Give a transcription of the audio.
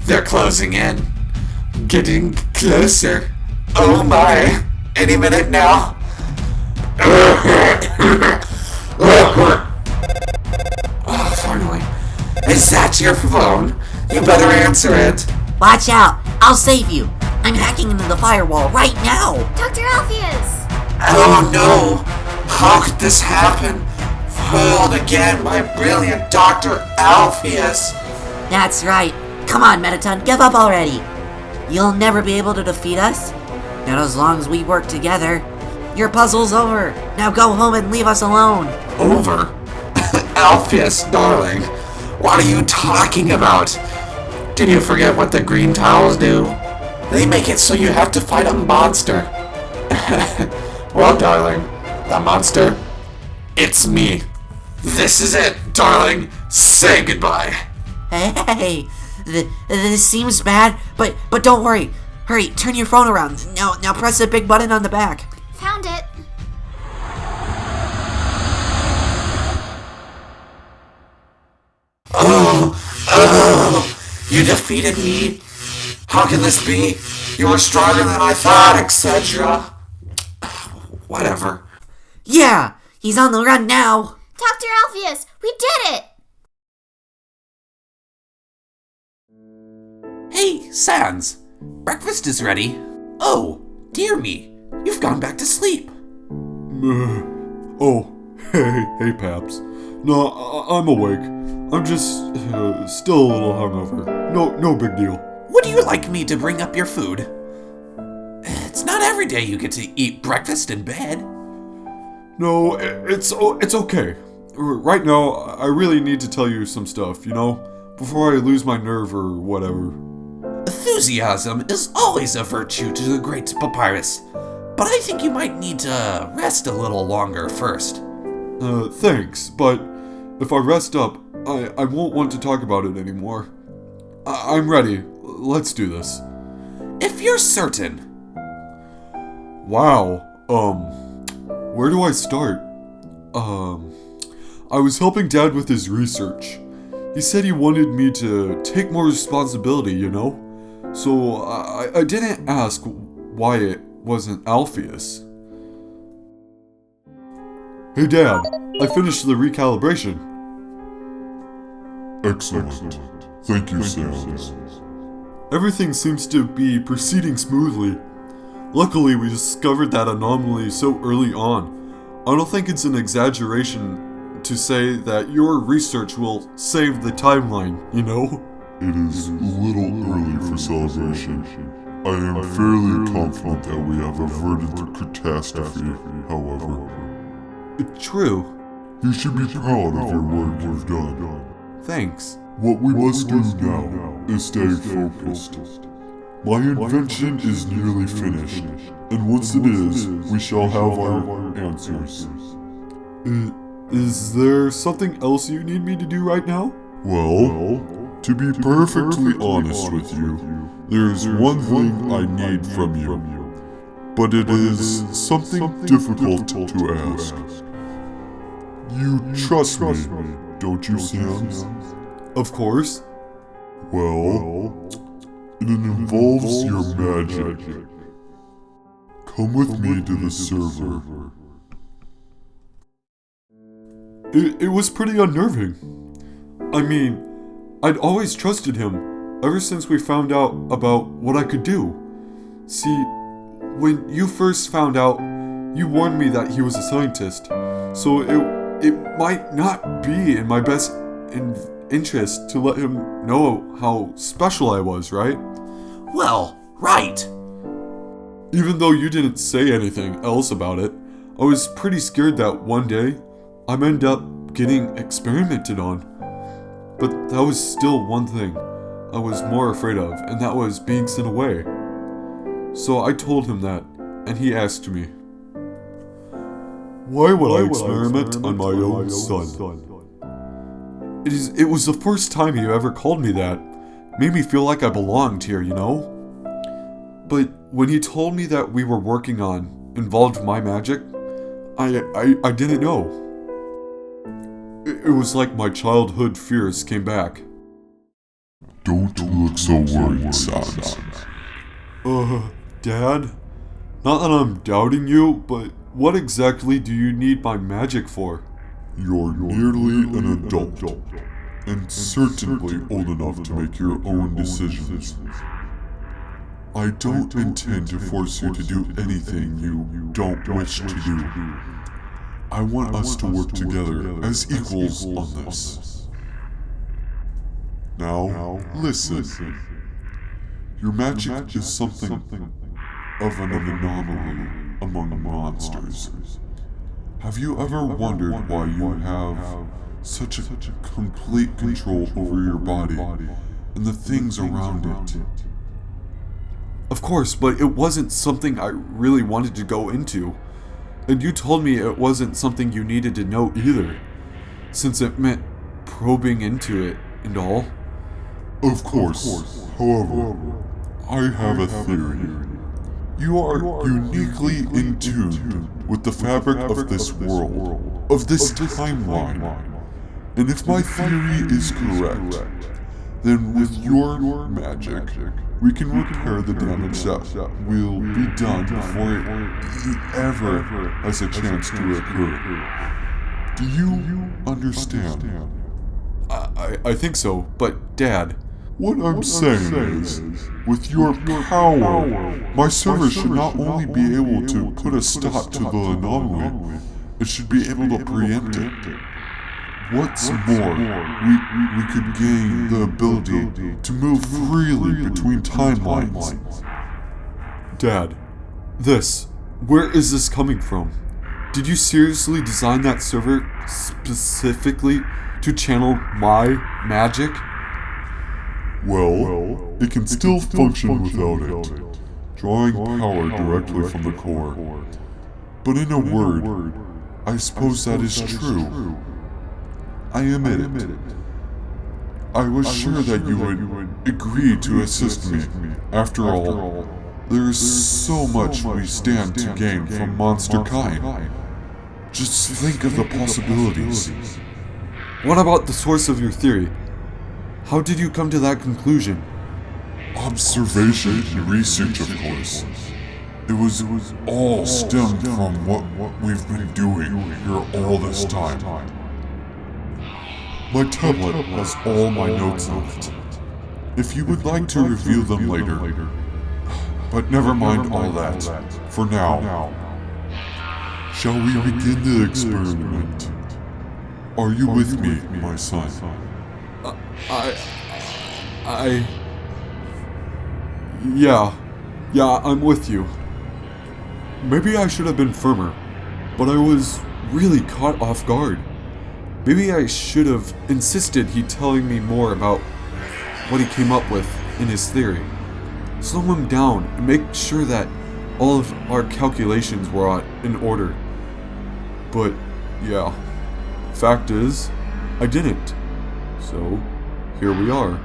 They're closing in. Getting closer. Oh my. Any minute now. Oh, finally. Is that your phone? You better answer it. Watch out! I'll save you! I'm hacking into the firewall right now! Dr. Alpheus! Oh no! How could this happen? Foiled again by brilliant Dr. Alpheus. That's right. Come on, Metalton, give up already! You'll never be able to defeat us. Not as long as we work together. Your puzzle's over. Now go home and leave us alone. Over? Alpheus, darling. What are you talking about? Did you forget what the green tiles do? They make it so you have to fight a monster. Well, darling, the monster, it's me. This is it, darling. Say goodbye. Hey, this seems bad, but don't worry. Hurry, turn your phone around. Now press the big button on the back. Found it. Oh, you defeated me? How can this be? You were stronger than I thought, etc. Whatever. Yeah, he's on the run now. Dr. Alpheus, we did it! Hey, Sans. Breakfast is ready. Oh, dear me. You've gone back to sleep. Oh, hey, Paps. No, I'm awake. I'm just still a little hungover. No big deal. Would you like me to bring up your food? It's not every day you get to eat breakfast in bed. No, it's okay. Right now, I really need to tell you some stuff, before I lose my nerve or whatever. Enthusiasm is always a virtue to the great Papyrus, but I think you might need to rest a little longer first. Thanks, but if I rest up, I won't want to talk about it anymore. I'm ready. Let's do this. If you're certain. Wow, where do I start? I was helping Dad with his research. He said he wanted me to take more responsibility, So I didn't ask why it wasn't Alpheus. Hey Dad, I finished the recalibration. Excellent. Thank you, Sans. Everything seems to be proceeding smoothly. Luckily, we discovered that anomaly so early on. I don't think it's an exaggeration to say that your research will save the timeline, It is a little early for celebration. I am fairly confident that we have averted the catastrophe, however. True. You should be proud of your work you've done. Thanks. What we must do now is stay focused. My invention is nearly finished, and once it is, we shall have our answers. Is there something else you need me to do right now? Well, to be perfectly honest with you, there's one thing I need from you, but it is something difficult to ask. You trust me, don't you, Sans? Of course. Well, it involves your magic. Come with me to the server. It was pretty unnerving. I mean, I'd always trusted him ever since we found out about what I could do. See, when you first found out, you warned me that he was a scientist, so it might not be in my best interest to let him know how special I was, right? Well, right. Even though you didn't say anything else about it, I was pretty scared that one day I'd end up getting experimented on. But that was still one thing I was more afraid of, and that was being sent away. So I told him that, and he asked me, why would I experiment on my own son? It was the first time he ever called me that. Made me feel like I belonged here, But when he told me that we were working on involved my magic, I didn't know. It was like my childhood fears came back. Don't You look so worried, Sans. Dad? Not that I'm doubting you, but what exactly do you need my magic for? You're nearly an adult, and certainly old enough to make your own decisions. I don't intend to force you to do anything you don't wish to do. I want us to work together as equals on this. Now, listen. Your magic is something of an anomaly among monsters. Have you ever wondered why you have such a complete control over your body and the things around it? Of course, but it wasn't something I really wanted to go into. And you told me it wasn't something you needed to know either, since it meant probing into it and all. Of course. However, I have a theory. You are uniquely in tune with the fabric of this world, of this timeline. And if my theory is correct, then with your magic, we can repair the damage that will be done before it ever has a chance to occur. Do you understand? I think so, but Dad... What I'm saying is, with your power, my server should not only be able to put a stop to the anomaly, it should be able to preempt it. What's more, we could gain the ability to move freely between timelines. Dad, where is this coming from? Did you seriously design that server specifically to channel my magic? Well, it can still function without it, drawing power directly from the core. But in a word, I suppose that is true. I admit it. I was sure that you would agree to assist me. After all, there is so much we stand to gain from monster kind. Just think of the possibilities. What about the source of your theory? How did you come to that conclusion? Observation and research, of course. It was all stemmed from what we've been doing here all this time. My tablet has all my notes on it. If you would like to review them later. But never mind all that. For now. Shall we begin the experiment? Are you with me, my son? Yeah, I'm with you. Maybe I should have been firmer, but I was really caught off guard. Maybe I should have insisted he telling me more about what he came up with in his theory. Slow him down and make sure that all of our calculations were in order. But, yeah, fact is, I didn't. So, here we are.